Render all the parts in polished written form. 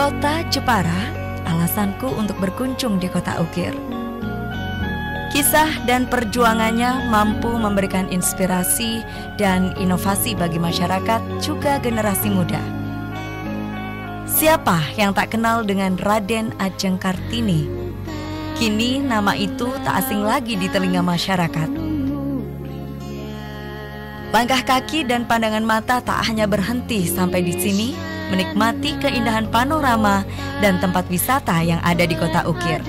Kota Jepara, alasanku untuk berkunjung di kota ukir. Kisah dan perjuangannya mampu memberikan inspirasi dan inovasi bagi masyarakat juga generasi muda. Siapa yang tak kenal dengan Raden Ajeng Kartini? Kini nama itu tak asing lagi di telinga masyarakat. Langkah kaki dan pandangan mata tak hanya berhenti sampai di sini, menikmati keindahan panorama dan tempat wisata yang ada di kota ukir.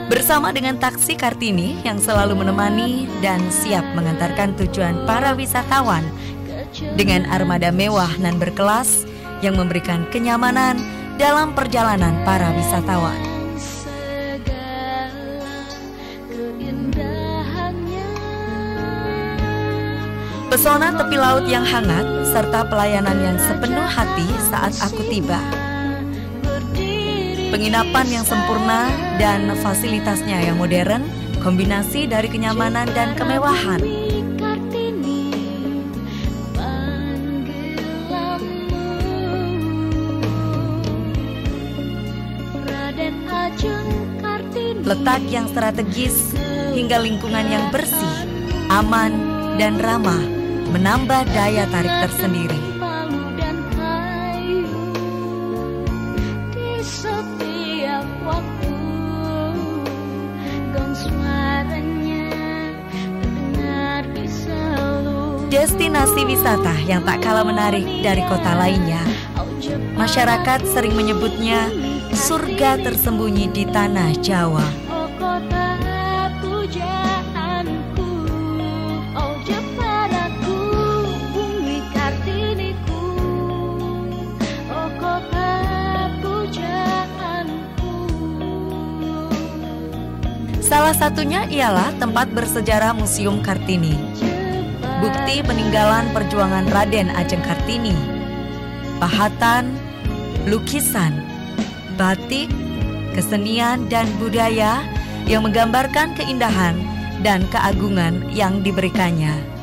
Bersama dengan taksi Kartini yang selalu menemani dan siap mengantarkan tujuan para wisatawan dengan armada mewah dan berkelas yang memberikan kenyamanan dalam perjalanan para wisatawan. Pesona tepi laut yang hangat serta pelayanan yang sepenuh hati saat aku tiba. Penginapan yang sempurna dan fasilitasnya yang modern, kombinasi dari kenyamanan dan kemewahan. Letak yang strategis hingga lingkungan yang bersih, aman, dan ramah menambah daya tarik tersendiri. Destinasi wisata yang tak kalah menarik dari kota lainnya. Masyarakat sering menyebutnya surga tersembunyi di tanah Jawa. Salah satunya ialah tempat bersejarah Museum Kartini. Bukti peninggalan perjuangan Raden Ajeng Kartini, pahatan, lukisan, batik, kesenian dan budaya yang menggambarkan keindahan dan keagungan yang diberikannya.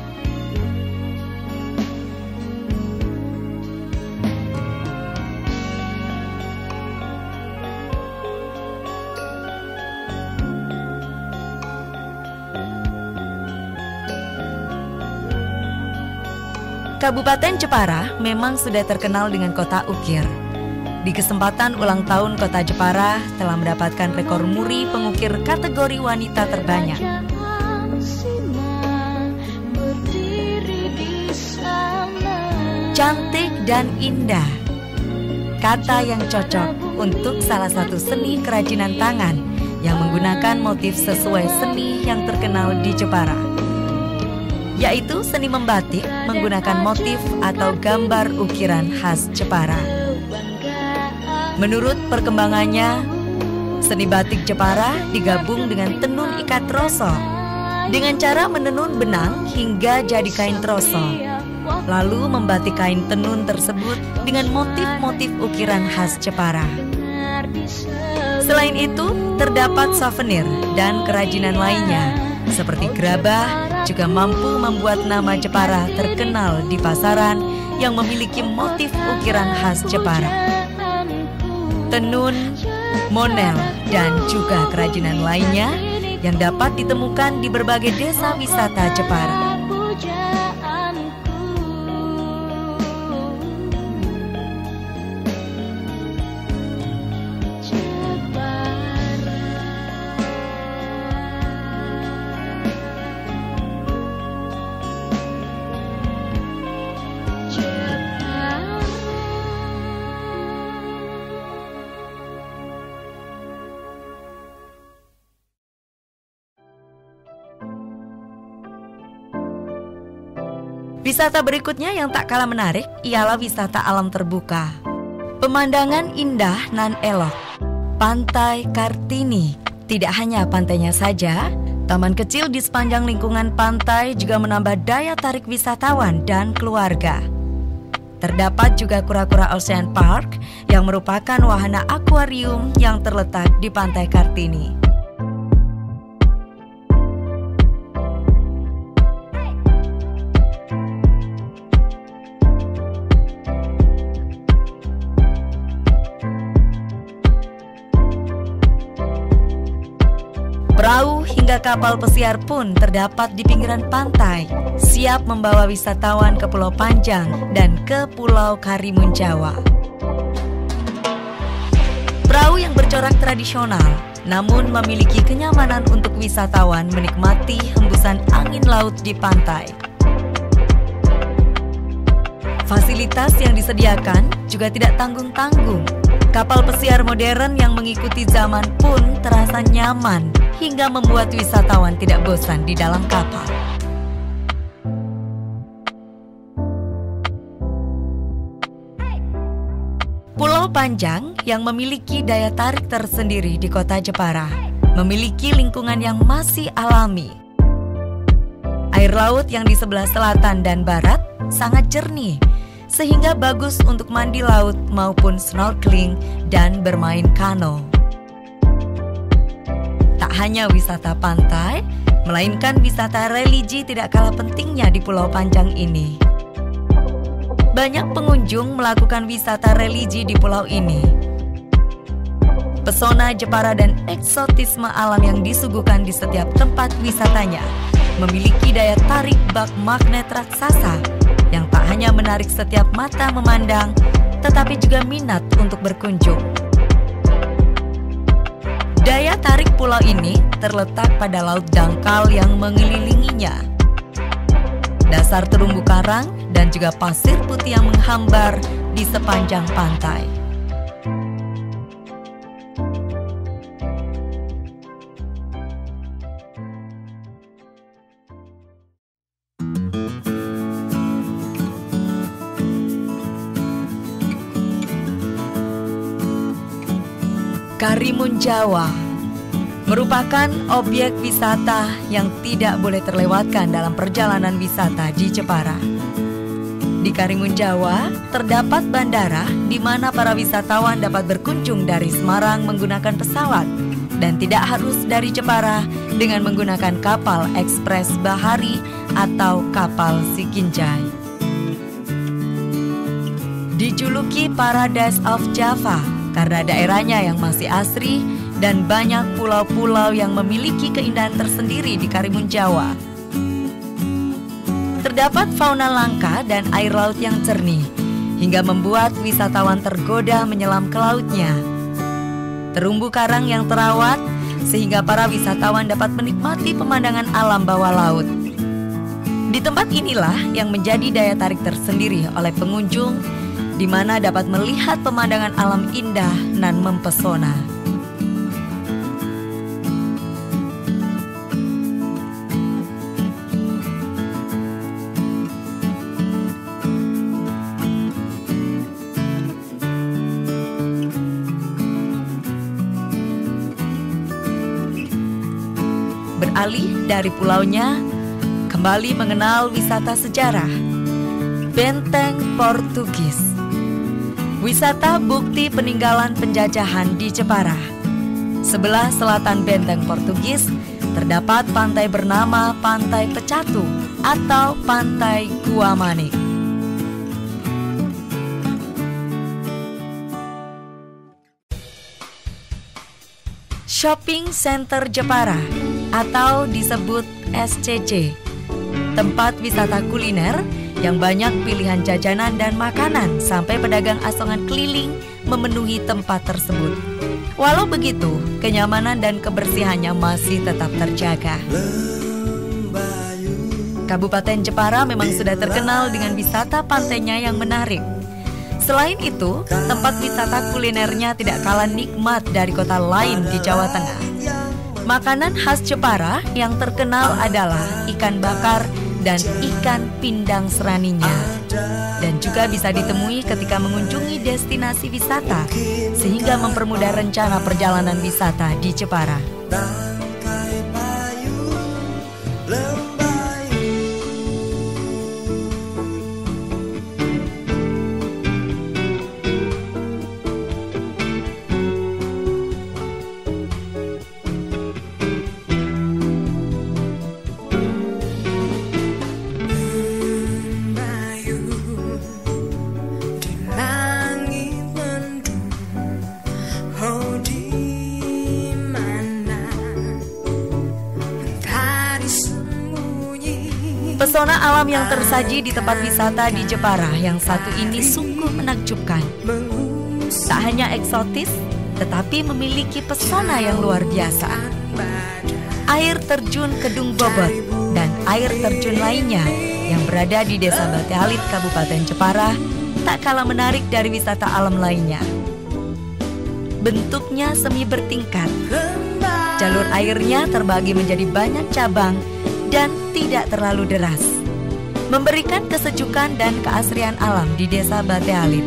Kabupaten Jepara memang sudah terkenal dengan kota ukir. Di kesempatan ulang tahun kota Jepara telah mendapatkan rekor muri pengukir kategori wanita terbanyak. Cantik dan indah, kata yang cocok untuk salah satu seni kerajinan tangan yang menggunakan motif sesuai seni yang terkenal di Jepara, yaitu seni membatik menggunakan motif atau gambar ukiran khas Jepara. Menurut perkembangannya, seni batik Jepara digabung dengan tenun ikat troso dengan cara menenun benang hingga jadi kain troso, lalu membatik kain tenun tersebut dengan motif-motif ukiran khas Jepara. Selain itu, terdapat souvenir dan kerajinan lainnya seperti gerabah juga mampu membuat nama Jepara terkenal di pasaran yang memiliki motif ukiran khas Jepara. Tenun, monel, dan juga kerajinan lainnya yang dapat ditemukan di berbagai desa wisata Jepara. Wisata berikutnya yang tak kalah menarik ialah wisata alam terbuka. Pemandangan indah nan elok, Pantai Kartini. Tidak hanya pantainya saja, taman kecil di sepanjang lingkungan pantai juga menambah daya tarik wisatawan dan keluarga. Terdapat juga kura-kura Ocean Park yang merupakan wahana akuarium yang terletak di Pantai Kartini. Perahu hingga kapal pesiar pun terdapat di pinggiran pantai, siap membawa wisatawan ke Pulau Panjang dan ke Pulau Karimun Jawa. Perahu yang bercorak tradisional, namun memiliki kenyamanan untuk wisatawan menikmati hembusan angin laut di pantai. Fasilitas yang disediakan juga tidak tanggung-tanggung. Kapal pesiar modern yang mengikuti zaman pun terasa nyaman hingga membuat wisatawan tidak bosan di dalam kapal. Pulau Panjang yang memiliki daya tarik tersendiri di kota Jepara, memiliki lingkungan yang masih alami. Air laut yang di sebelah selatan dan barat sangat jernih, sehingga bagus untuk mandi laut maupun snorkeling dan bermain kano. Tak hanya wisata pantai, melainkan wisata religi tidak kalah pentingnya di Pulau Panjang ini. Banyak pengunjung melakukan wisata religi di pulau ini. Pesona Jepara dan eksotisme alam yang disuguhkan di setiap tempat wisatanya memiliki daya tarik bak magnet raksasa yang tak hanya menarik setiap mata memandang, tetapi juga minat untuk berkunjung. Daya tarik pulau ini terletak pada laut dangkal yang mengelilinginya. Dasar terumbu karang dan juga pasir putih yang menghambar di sepanjang pantai. Karimun Jawa merupakan objek wisata yang tidak boleh terlewatkan dalam perjalanan wisata di Jepara. Di Karimun Jawa terdapat bandara di mana para wisatawan dapat berkunjung dari Semarang menggunakan pesawat dan tidak harus dari Jepara dengan menggunakan kapal ekspres bahari atau kapal Sikinjai. Dijuluki Paradise of Java karena daerahnya yang masih asri dan banyak pulau-pulau yang memiliki keindahan tersendiri di Karimun Jawa. Terdapat fauna langka dan air laut yang jernih, hingga membuat wisatawan tergoda menyelam ke lautnya. Terumbu karang yang terawat, sehingga para wisatawan dapat menikmati pemandangan alam bawah laut. Di tempat inilah yang menjadi daya tarik tersendiri oleh pengunjung, di mana dapat melihat pemandangan alam indah nan mempesona. Beralih dari pulaunya, kembali mengenal wisata sejarah. Benteng Portugis. Wisata bukti peninggalan penjajahan di Jepara. Sebelah selatan Benteng Portugis terdapat pantai bernama Pantai Pecatu atau Pantai Gua Manik. Shopping Center Jepara atau disebut SCJ, tempat wisata kuliner yang banyak pilihan jajanan dan makanan sampai pedagang asongan keliling memenuhi tempat tersebut. Walau begitu, kenyamanan dan kebersihannya masih tetap terjaga. Kabupaten Jepara memang sudah terkenal dengan wisata pantainya yang menarik. Selain itu, tempat wisata kulinernya tidak kalah nikmat dari kota lain di Jawa Tengah. Makanan khas Jepara yang terkenal adalah ikan bakar dan ikan pindang seraninya, dan juga bisa ditemui ketika mengunjungi destinasi wisata, sehingga mempermudah rencana perjalanan wisata di Jepara. Pesona alam yang tersaji di tempat wisata di Jepara yang satu ini sungguh menakjubkan. Tak hanya eksotis, tetapi memiliki pesona yang luar biasa. Air terjun Kedung Bobot dan air terjun lainnya yang berada di Desa Bate-Alit, Kabupaten Jepara, tak kalah menarik dari wisata alam lainnya. Bentuknya semi bertingkat. Jalur airnya terbagi menjadi banyak cabang dan tidak terlalu deras, memberikan kesejukan dan keasrian alam di Desa Bate-Alit.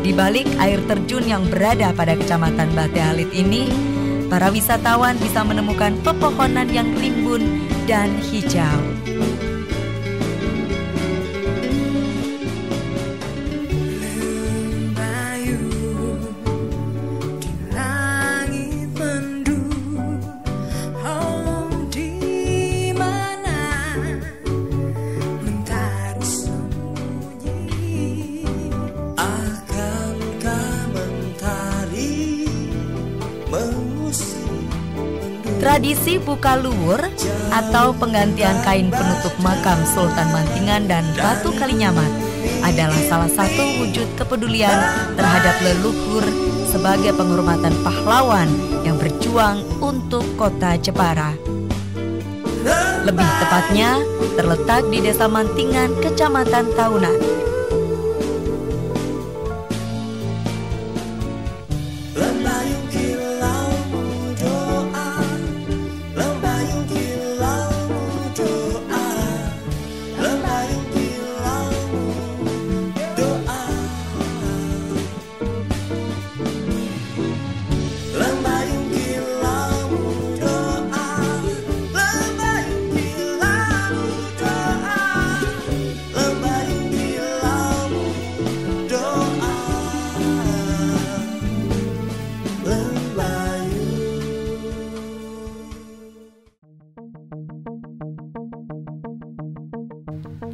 Di balik air terjun yang berada pada Kecamatan Bate-Alit ini, para wisatawan bisa menemukan pepohonan yang rimbun dan hijau. Tradisi buka luwur atau penggantian kain penutup makam Sultan Mantingan dan Ratu Kalinyamat adalah salah satu wujud kepedulian terhadap leluhur sebagai penghormatan pahlawan yang berjuang untuk kota Jepara. Lebih tepatnya, terletak di Desa Mantingan, Kecamatan Taunan.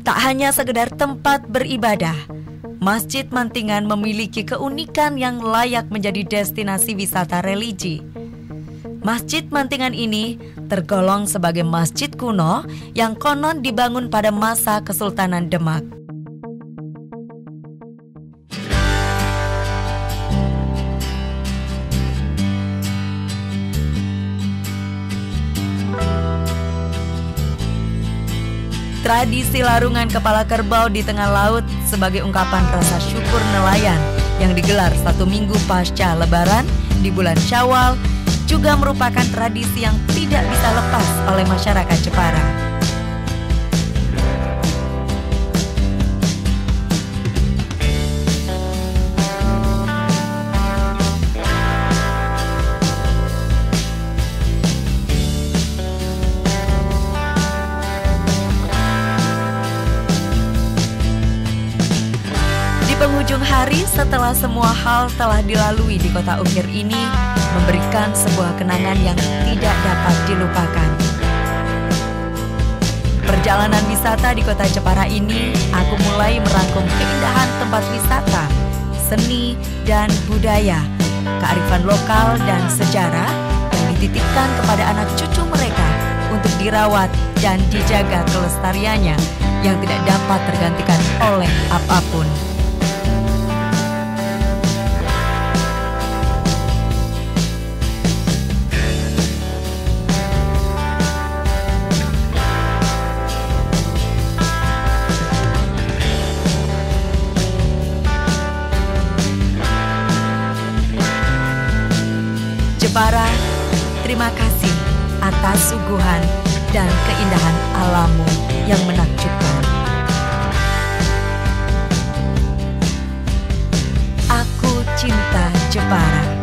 Tak hanya sekedar tempat beribadah, Masjid Mantingan memiliki keunikan yang layak menjadi destinasi wisata religi. Masjid Mantingan ini tergolong sebagai masjid kuno yang konon dibangun pada masa Kesultanan Demak. Tradisi larungan kepala kerbau di tengah laut sebagai ungkapan rasa syukur nelayan yang digelar 1 minggu pasca Lebaran di bulan Syawal juga merupakan tradisi yang tidak bisa lepas oleh masyarakat Jepara. Penghujung hari setelah semua hal telah dilalui di kota ukir ini memberikan sebuah kenangan yang tidak dapat dilupakan. Perjalanan wisata di kota Jepara ini, aku mulai merangkum keindahan tempat wisata, seni dan budaya, kearifan lokal dan sejarah yang dititipkan kepada anak cucu mereka untuk dirawat dan dijaga kelestariannya yang tidak dapat tergantikan oleh apapun. Jepara, terima kasih atas suguhan dan keindahan alammu yang menakjubkan. Aku cinta Jepara.